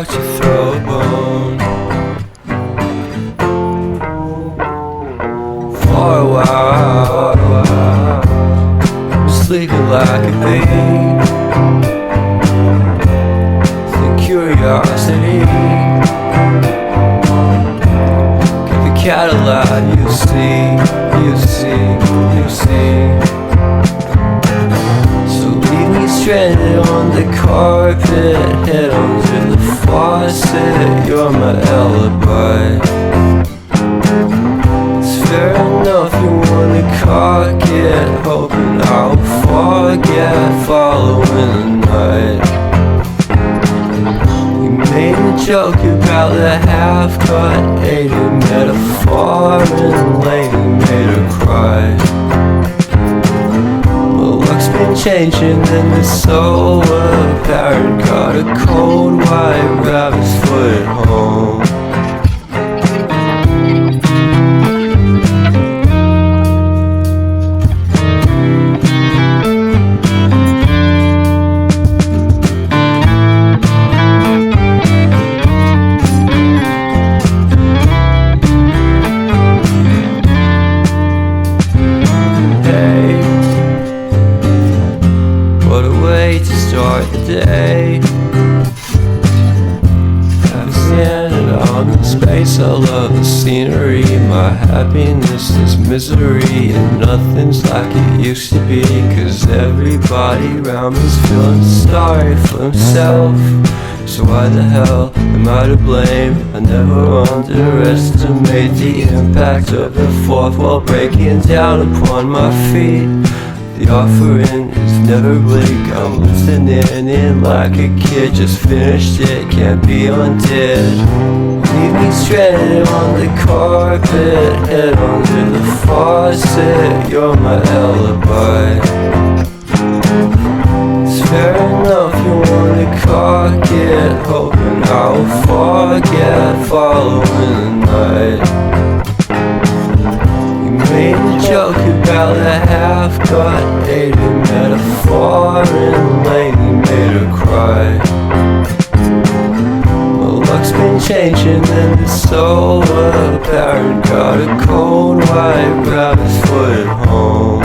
about to throw a bone. For a while, I'm sleeping like a bee. The curiosity, give a cat a lie. You see, you see, you see. So leave me stranded on the carpet, head under the faucet. You're my alibi. It's fair enough you wanna cock it, hoping I'll forget following the night. You made a joke about the half-cut, ate a metaphor and later made her cry. Luck's been changing and it's so apparent. Got a cold white rabbit's foot at home. What a way to start the day. I've standing on in space. I love the scenery. My happiness is misery, and nothing's like it used to be. Cause everybody around me's feeling sorry for himself. So why the hell am I to blame? I never underestimate the impact of the fourth wall breaking down upon my feet. The offering is never bleak. I'm listening in like a kid. Just finished it, can't be undid. Leave me stranded on the carpet, head under the faucet. You're my alibi. It's fair enough you wanna cock it, hoping I'll forget following the night. Made a joke about the half-cut, ate a metaphor and later made her cry. Well, luck's been changing and it's so apparent. Got a cold white rabbit's foot at home.